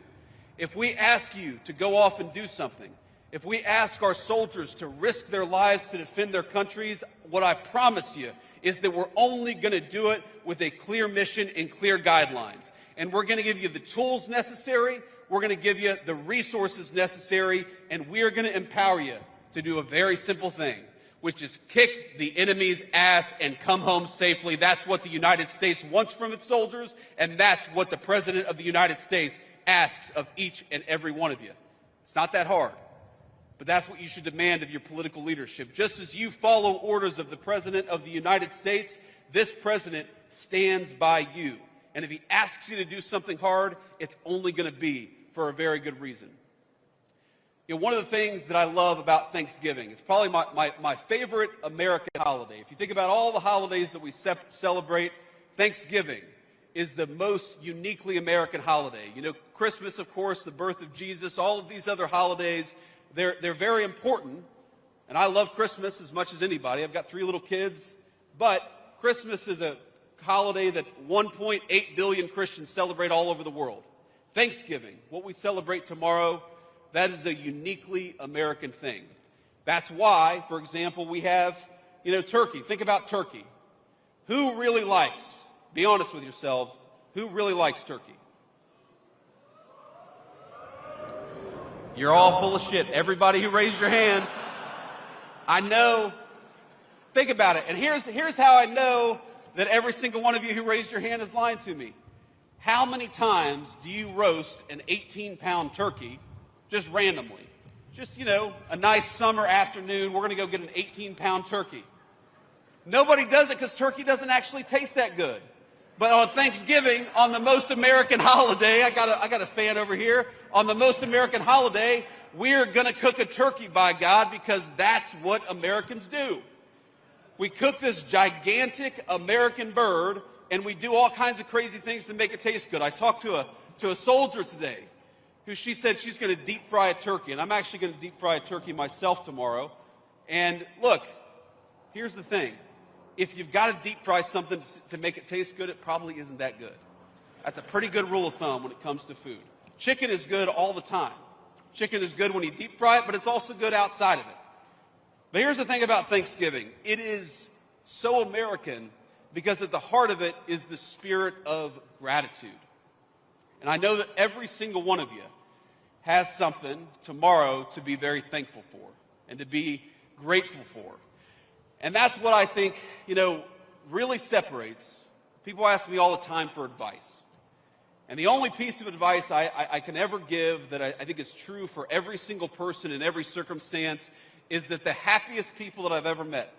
Speaker 1: If we ask you to go off and do something, if we ask our soldiers to risk their lives to defend their countries, what I promise you is that we're only going to do it with a clear mission and clear guidelines. And we're going to give you the tools necessary, we're going to give you the resources necessary, and we're going to empower you to do a very simple thing, which is kick the enemy's ass and come home safely. That's what the United States wants from its soldiers, and that's what the President of the United States asks of each and every one of you. It's not that hard, but that's what you should demand of your political leadership. Just as you follow orders of the President of the United States, this President stands by you. And if he asks you to do something hard, it's only going to be for a very good reason. You know, one of the things that I love about Thanksgiving, it's probably my favorite American holiday. If you think about all the holidays that we celebrate, Thanksgiving is the most uniquely American holiday. You know, Christmas, of course, the birth of Jesus, all of these other holidays, they're very important. And I love Christmas as much as anybody. I've got 3 little kids. But Christmas is a holiday that 1.8 billion Christians celebrate all over the world. Thanksgiving, what we celebrate tomorrow, that is a uniquely American thing. That's why, for example, we have, turkey. Think about turkey. Who really likes, be honest with yourselves, who really likes turkey? You're all full of shit. Everybody who raised your hands. I know. Think about it. And here's how I know that every single one of you who raised your hand is lying to me. How many times do you roast an 18-pound turkey just randomly? Just, a nice summer afternoon, we're going to go get an 18-pound turkey. Nobody does it because turkey doesn't actually taste that good. But on Thanksgiving, on the most American holiday, I got a fan over here, on the most American holiday, we're going to cook a turkey, by God, because that's what Americans do. We cook this gigantic American bird, and we do all kinds of crazy things to make it taste good. I talked to a soldier today who she said she's going to deep fry a turkey, and I'm actually going to deep fry a turkey myself tomorrow. And look, here's the thing. If you've got to deep fry something to make it taste good, it probably isn't that good. That's a pretty good rule of thumb when it comes to food. Chicken is good all the time. Chicken is good when you deep fry it, but it's also good outside of it. But here's the thing about Thanksgiving. It is so American because at the heart of it is the spirit of gratitude. And I know that every single one of you has something tomorrow to be very thankful for and to be grateful for. And that's what I think, really separates. People ask me all the time for advice. And the only piece of advice I can ever give that I think is true for every single person in every circumstance is that the happiest people that I've ever met,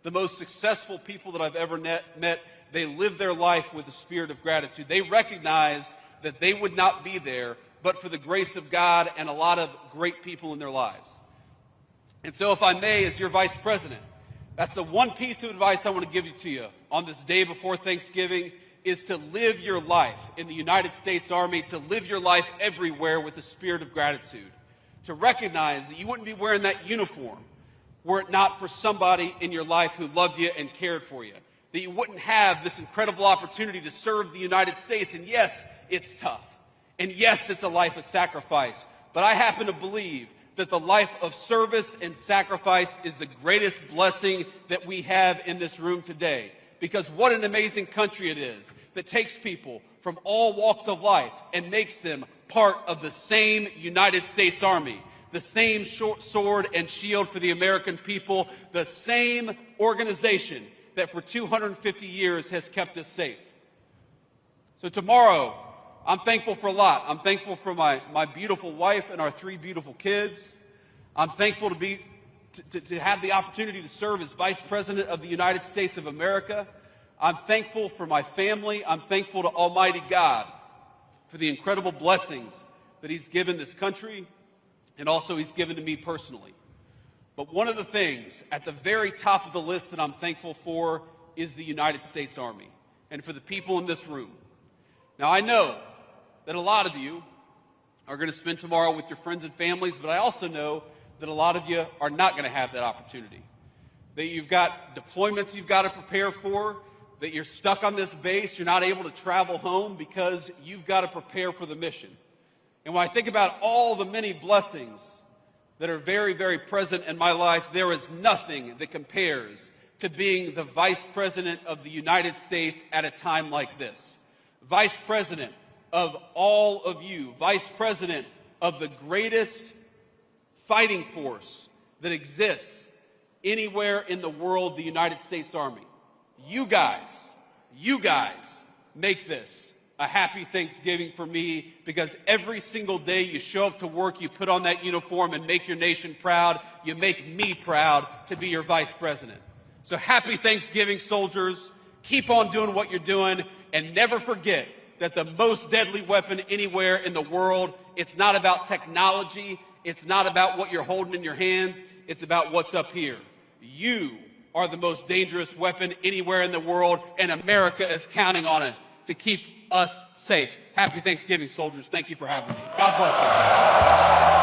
Speaker 1: the most successful people that I've ever met, they live their life with a spirit of gratitude. They recognize that they would not be there but for the grace of God and a lot of great people in their lives. And so if I may, as your vice president, that's the one piece of advice I want to give to you on this day before Thanksgiving is to live your life in the United States Army, to live your life everywhere with a spirit of gratitude, to recognize that you wouldn't be wearing that uniform were it not for somebody in your life who loved you and cared for you, that you wouldn't have this incredible opportunity to serve the United States. And yes, it's tough. And yes, it's a life of sacrifice. But I happen to believe that the life of service and sacrifice is the greatest blessing that we have in this room today. Because what an amazing country it is that takes people from all walks of life and makes them part of the same United States Army, the same sword and shield for the American people, the same organization that for 250 years has kept us safe. So tomorrow, I'm thankful for a lot. I'm thankful for my beautiful wife and our 3 beautiful kids. I'm thankful to have the opportunity to serve as Vice President of the United States of America. I'm thankful for my family. I'm thankful to Almighty God for the incredible blessings that He's given this country and also He's given to me personally. But one of the things at the very top of the list that I'm thankful for is the United States Army and for the people in this room. Now, I know that a lot of you are going to spend tomorrow with your friends and families, but I also know that a lot of you are not going to have that opportunity. That you've got deployments you've got to prepare for, that you're stuck on this base, you're not able to travel home because you've got to prepare for the mission. And when I think about all the many blessings that are very, very present in my life, there is nothing that compares to being the Vice President of the United States at a time like this. Vice President of all of you, Vice President of the greatest fighting force that exists anywhere in the world, the United States Army. You guys make this a happy Thanksgiving for me, because every single day you show up to work, you put on that uniform and make your nation proud. You make me proud to be your Vice President. So happy Thanksgiving, soldiers. Keep on doing what you're doing, and never forget that the most deadly weapon anywhere in the world, it's not about technology. It's not about what you're holding in your hands. It's about what's up here. You are the most dangerous weapon anywhere in the world, and America is counting on it to keep us safe. Happy Thanksgiving, soldiers. Thank you for having me. God bless you.